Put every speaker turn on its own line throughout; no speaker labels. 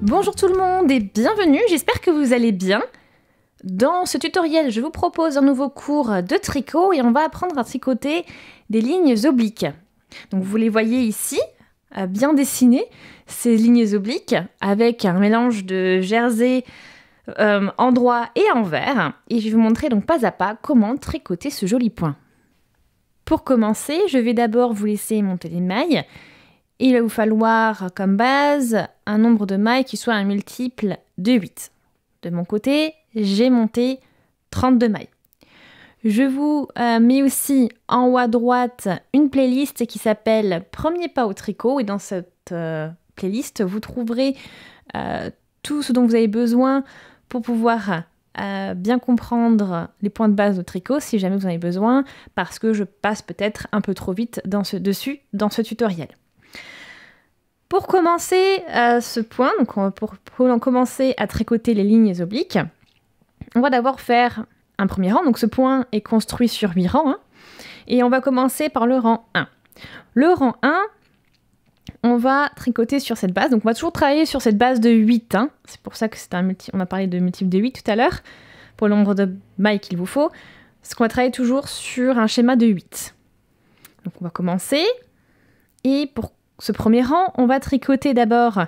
Bonjour tout le monde et bienvenue, j'espère que vous allez bien. Dans ce tutoriel, je vous propose un nouveau cours de tricot et on va apprendre à tricoter des lignes obliques. Donc vous les voyez ici, bien dessinées, ces lignes obliques avec un mélange de jersey en droit et envers. Et je vais vous montrer donc pas à pas comment tricoter ce joli point. Pour commencer, je vais d'abord vous laisser monter les mailles. Il va vous falloir comme base un nombre de mailles qui soit un multiple de 8. De mon côté, j'ai monté 32 mailles. Je vous mets aussi en haut à droite une playlist qui s'appelle Premier pas au tricot. Et dans cette playlist, vous trouverez tout ce dont vous avez besoin pour pouvoir bien comprendre les points de base au tricot si jamais vous en avez besoin, parce que je passe peut-être un peu trop vite dans ce tutoriel. Pour commencer ce point, donc pour commencer à tricoter les lignes obliques, on va d'abord faire un premier rang. Donc ce point est construit sur 8 rangs. Et on va commencer par le rang 1. Le rang 1, on va tricoter sur cette base. Donc on va toujours travailler sur cette base de 8. C'est pour ça que c'est on a parlé de multiple de 8 tout à l'heure, pour le nombre de mailles qu'il vous faut. Parce qu'on va travailler toujours sur un schéma de 8. Donc on va commencer. Et pour ce premier rang, on va tricoter d'abord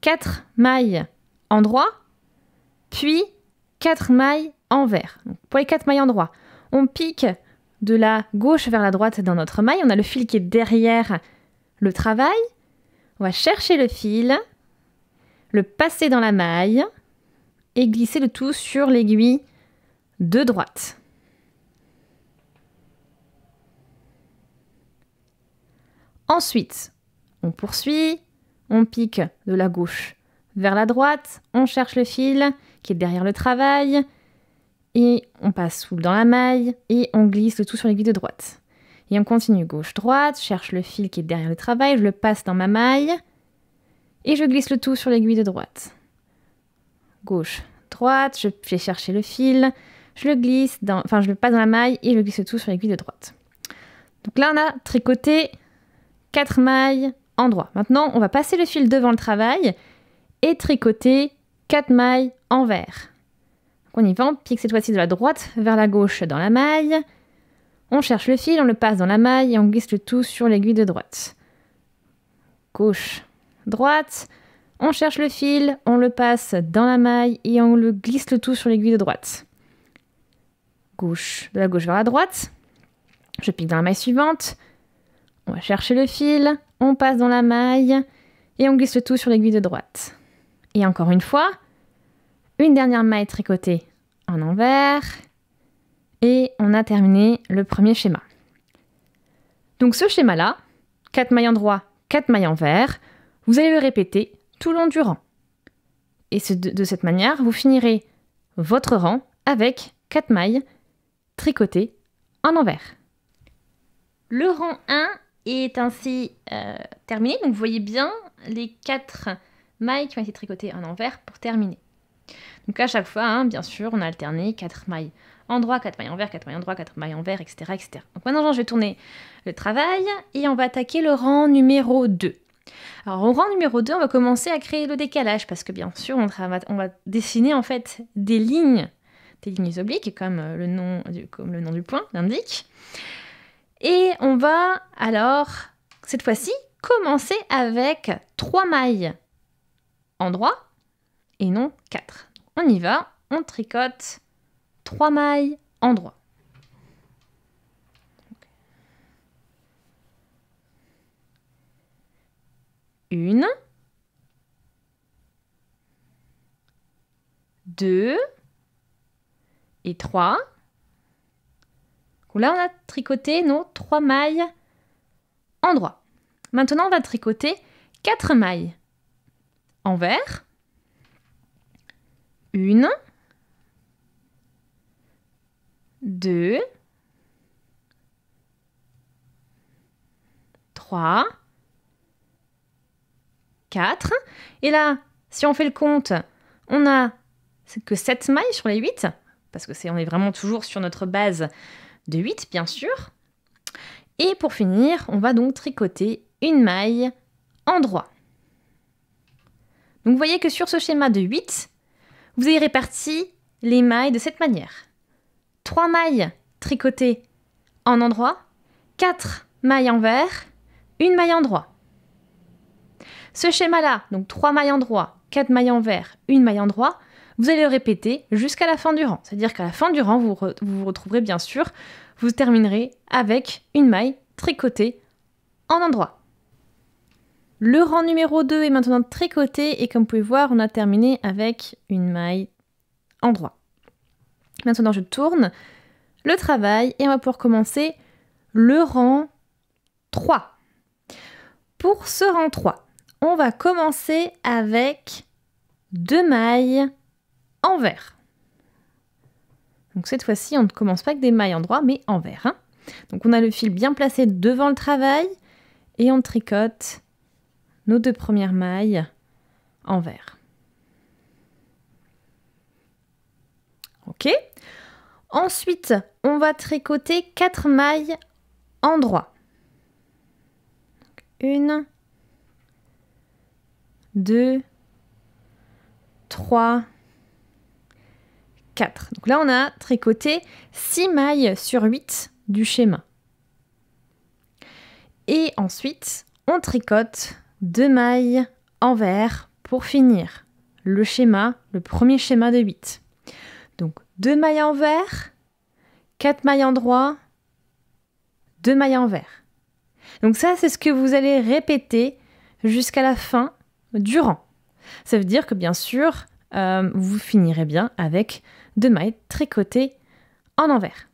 4 mailles en droit, puis 4 mailles envers. Donc pour les 4 mailles en droit, on pique de la gauche vers la droite dans notre maille. On a le fil qui est derrière le travail. On va chercher le fil, le passer dans la maille et glisser le tout sur l'aiguille de droite. Ensuite, on poursuit, on pique de la gauche vers la droite, on cherche le fil qui est derrière le travail, et on passe sous dans la maille, et on glisse le tout sur l'aiguille de droite. Et on continue gauche-droite, cherche le fil qui est derrière le travail, je le passe dans ma maille, et je glisse le tout sur l'aiguille de droite. Gauche-droite, je fais chercher le fil, je le passe dans la maille, et je glisse le tout sur l'aiguille de droite. Donc là, on a tricoté 4 mailles en droit. Maintenant, on va passer le fil devant le travail et tricoter 4 mailles envers. Donc on y va, on pique cette fois-ci de la droite vers la gauche dans la maille. On cherche le fil, on le passe dans la maille et on glisse le tout sur l'aiguille de droite. Gauche, droite. On cherche le fil, on le passe dans la maille et on le glisse le tout sur l'aiguille de droite. De la gauche vers la droite. Je pique dans la maille suivante. On va chercher le fil, on passe dans la maille et on glisse le tout sur l'aiguille de droite. Et encore une fois, une dernière maille tricotée en envers et on a terminé le premier schéma. Donc ce schéma-là, 4 mailles en droit, 4 mailles envers, vous allez le répéter tout le long du rang. Et de cette manière, vous finirez votre rang avec 4 mailles tricotées en envers. Le rang 1 est ainsi terminé. Donc vous voyez bien les 4 mailles qui ont été tricotées en envers pour terminer. Donc à chaque fois, bien sûr, on a alterné 4 mailles en droit, 4 mailles envers, 4 mailles en droit, 4 mailles envers, etc., etc. Donc maintenant, je vais tourner le travail et on va attaquer le rang numéro 2. Alors au rang numéro 2, on va commencer à créer le décalage parce que bien sûr, on va dessiner en fait des lignes obliques comme le nom du point l'indique. Et on va alors, cette fois-ci, commencer avec 3 mailles en droit et non 4. On y va, on tricote 3 mailles en droit. Une, 2 et 3. Là, on a tricoté nos 3 mailles en droit. Maintenant, on va tricoter 4 mailles envers. 1, 2, 3, 4. Et là, si on fait le compte, on a que 7 mailles sur les 8, parce que on est vraiment toujours sur notre base de 8, bien sûr. Et pour finir, on va donc tricoter une maille en droit. Donc vous voyez que sur ce schéma de 8, vous avez réparti les mailles de cette manière. 3 mailles tricotées en endroit, 4 mailles envers, 1 maille endroit. Ce schéma-là, donc 3 mailles endroit, 4 mailles envers, 1 maille endroit, vous allez le répéter jusqu'à la fin du rang. C'est-à-dire qu'à la fin du rang, vous vous retrouverez bien sûr, vous terminerez avec une maille tricotée en endroit. Le rang numéro 2 est maintenant tricoté et comme vous pouvez voir, on a terminé avec une maille endroit. Maintenant, je tourne le travail et on va pouvoir commencer le rang 3. Pour ce rang 3, on va commencer avec 2 mailles envers. Donc cette fois-ci, on ne commence pas avec des mailles endroit, mais envers. Donc on a le fil bien placé devant le travail et on tricote nos 2 premières mailles envers. Ok. Ensuite, on va tricoter 4 mailles endroit. 1, 2, 3, 4. Donc là, on a tricoté 6 mailles sur 8 du schéma. Et ensuite, on tricote 2 mailles envers pour finir le schéma, le premier schéma de 8. Donc 2 mailles envers, 4 mailles endroit, 2 mailles envers. Donc ça, c'est ce que vous allez répéter jusqu'à la fin du rang. Ça veut dire que bien sûr, vous finirez bien avec 2 mailles tricotées en envers.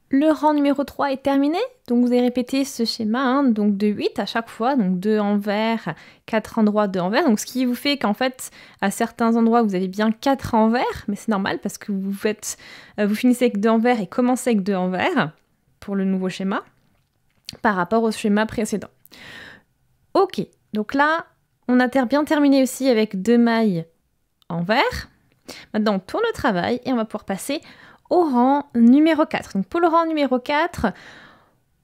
Le rang numéro 3 est terminé, donc vous allez répéter ce schéma donc de 8 à chaque fois, donc 2 envers, 4 endroits, 2 envers, donc ce qui vous fait qu'en fait, à certains endroits, vous avez bien 4 envers, mais c'est normal parce que vous finissez avec 2 envers et commencez avec 2 envers pour le nouveau schéma par rapport au schéma précédent. Ok, donc là, on a bien terminé aussi avec 2 mailles envers. Maintenant, on tourne le travail et on va pouvoir passer au rang numéro 4. Donc pour le rang numéro 4,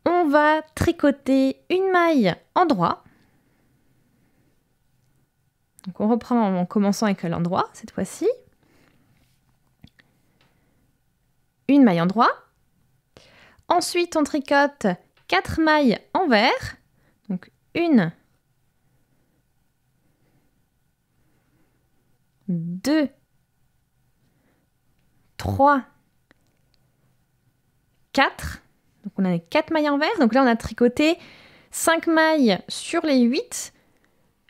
on va tricoter une maille endroit. Donc on reprend en commençant avec l'endroit cette fois-ci. Une maille endroit. Ensuite, on tricote 4 mailles envers. Donc 1, 2, 3, 4. Donc on a les 4 mailles envers. Donc là, on a tricoté 5 mailles sur les 8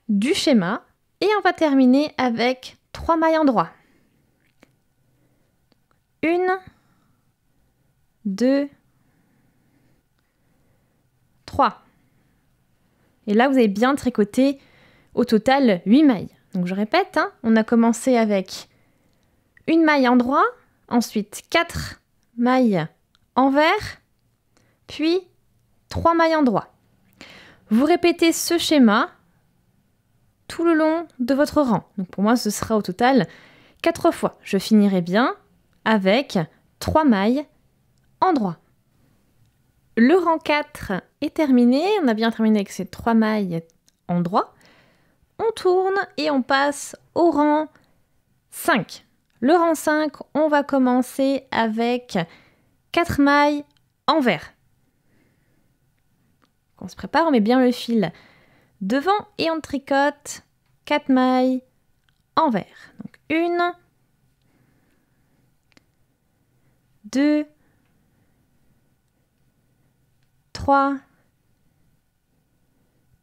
du schéma. Et on va terminer avec 3 mailles endroit. 1, 2, 3. Et là, vous avez bien tricoté au total 8 mailles. Donc je répète, on a commencé avec une maille endroit, ensuite 4 mailles envers, puis 3 mailles endroit. Vous répétez ce schéma tout le long de votre rang. Donc pour moi, ce sera au total 4 fois. Je finirai bien avec 3 mailles endroit. Le rang 4 est terminé. On a bien terminé avec ces 3 mailles endroit. On tourne et on passe au rang 5. Le rang 5, on va commencer avec 4 mailles envers. On se prépare, on met bien le fil devant et on tricote 4 mailles envers. Donc 1, 2, 3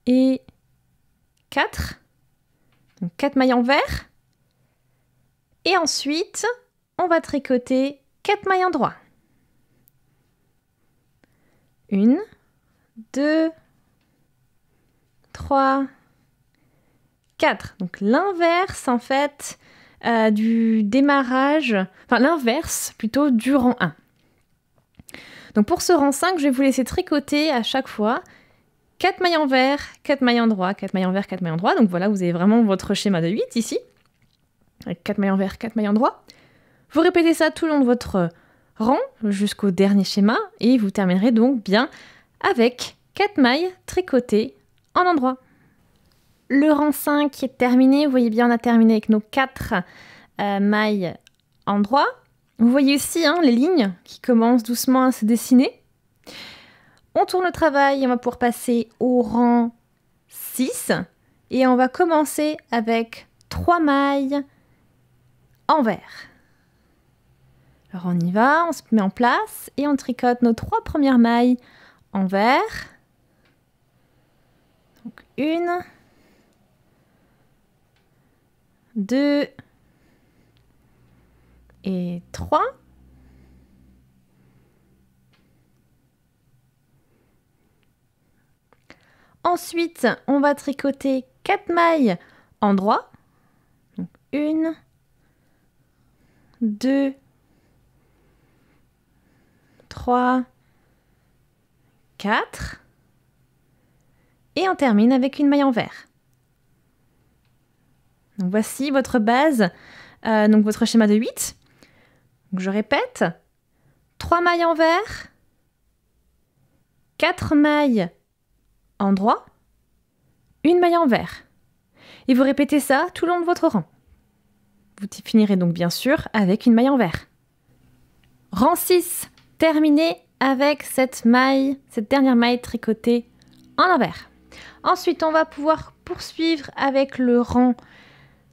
et 4. Donc 4 mailles envers. Et ensuite, on va tricoter 4 mailles endroit. 1, 2, 3, 4. Donc l'inverse en fait du démarrage, enfin l'inverse plutôt du rang 1. Donc pour ce rang 5, je vais vous laisser tricoter à chaque fois 4 mailles envers, 4 mailles endroit, 4 mailles envers, 4 mailles endroit. Donc voilà, vous avez vraiment votre schéma de 8 ici, avec 4 mailles envers, 4 mailles endroit. Vous répétez ça tout le long de votre rang jusqu'au dernier schéma et vous terminerez donc bien avec 4 mailles tricotées en endroit. Le rang 5 est terminé. Vous voyez bien, on a terminé avec nos 4 mailles endroits. Vous voyez aussi les lignes qui commencent doucement à se dessiner. On tourne le travail et on va pouvoir passer au rang 6. Et on va commencer avec 3 mailles envers. Alors on y va, on se met en place et on tricote nos 3 premières mailles envers. Donc 1, 2 et 3. Ensuite, on va tricoter 4 mailles en droit. Donc 1, 2, 3, 4. Et on termine avec une maille envers. Donc voici votre base, donc votre schéma de 8. Donc je répète, 3 mailles envers, 4 mailles en droit, une maille envers. Et vous répétez ça tout le long de votre rang. Vous finirez donc bien sûr avec une maille envers. Rang 6, terminé avec cette dernière maille tricotée en envers. Ensuite, on va pouvoir poursuivre avec le rang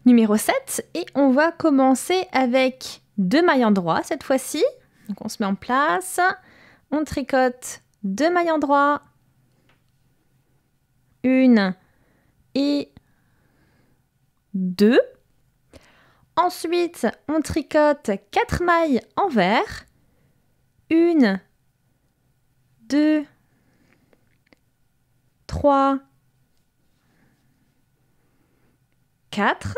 numéro 7 et on va commencer avec 2 mailles en droit cette fois-ci. Donc on se met en place, on tricote 2 mailles en droit, 1 et 2. Ensuite, on tricote 4 mailles envers, 1, 2, 3, 4.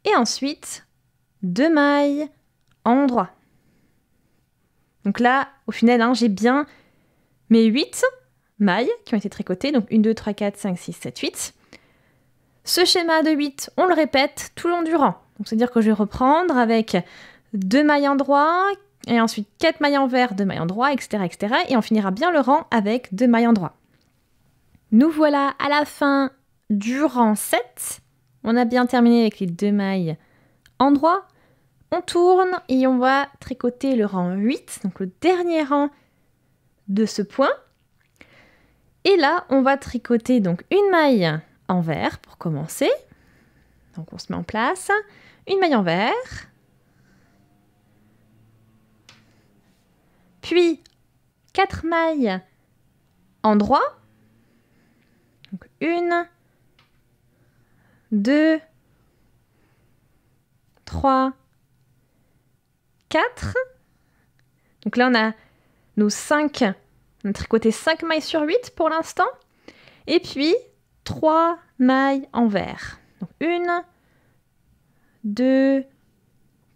Et ensuite, 2 mailles en droit. Donc là, au final, j'ai bien mes 8 mailles qui ont été tricotées. Donc 1, 2, 3, 4, 5, 6, 7, 8. Ce schéma de 8, on le répète tout le long du rang. Donc c'est-à-dire que je vais reprendre avec 2 mailles en droit, et ensuite 4 mailles envers, 2 mailles en droit, etc., etc. Et on finira bien le rang avec 2 mailles en droit. Nous voilà à la fin du rang 7. On a bien terminé avec les 2 mailles en droit. On tourne et on va tricoter le rang 8, donc le dernier rang de ce point. Et là, on va tricoter donc une maille envers pour commencer. Donc on se met en place. Une maille envers. Puis 4 mailles en droit. Donc 1, 2, 3, 4. Donc là, on a nos 5. On a tricoté 5 mailles sur 8 pour l'instant. Et puis 3 mailles envers. Donc 1, 2,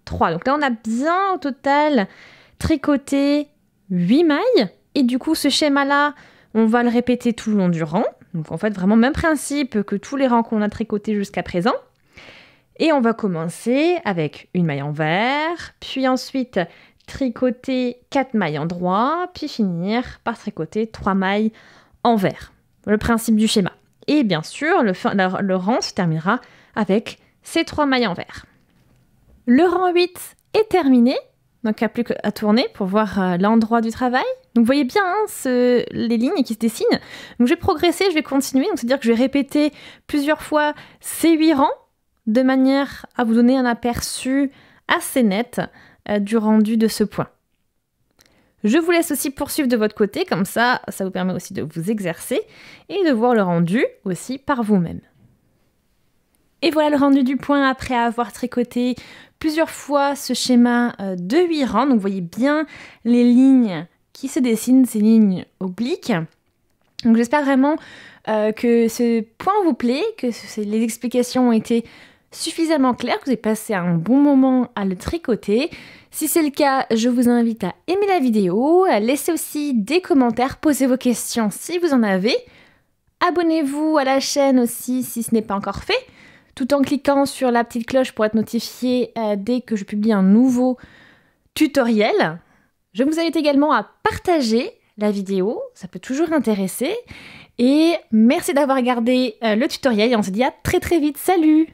3. Donc là, on a bien au total tricoté 8 mailles. Et du coup, ce schéma-là, on va le répéter tout le long du rang. Donc en fait, vraiment même principe que tous les rangs qu'on a tricotés jusqu'à présent. Et on va commencer avec une maille envers, puis ensuite tricoter 4 mailles en droit, puis finir par tricoter 3 mailles envers. Le principe du schéma. Et bien sûr, le rang se terminera avec ces 3 mailles envers. Le rang 8 est terminé. Donc, il n'y a plus qu'à tourner pour voir l'endroit du travail. Donc, vous voyez bien les lignes qui se dessinent. Donc, je vais progresser, je vais continuer. Donc, c'est-à-dire que je vais répéter plusieurs fois ces 8 rangs de manière à vous donner un aperçu assez net du rendu de ce point. Je vous laisse aussi poursuivre de votre côté. Comme ça vous permet aussi de vous exercer et de voir le rendu aussi par vous-même. Et voilà le rendu du point après avoir tricoté plusieurs fois ce schéma de 8 rangs. Donc vous voyez bien les lignes qui se dessinent, ces lignes obliques. Donc j'espère vraiment que ce point vous plaît, que les explications ont été suffisamment claires, que vous avez passé un bon moment à le tricoter. Si c'est le cas, je vous invite à aimer la vidéo, à laisser aussi des commentaires, poser vos questions si vous en avez. Abonnez-vous à la chaîne aussi si ce n'est pas encore fait, tout en cliquant sur la petite cloche pour être notifié dès que je publie un nouveau tutoriel. Je vous invite également à partager la vidéo, ça peut toujours intéresser. Et merci d'avoir regardé le tutoriel et on se dit à très très vite. Salut!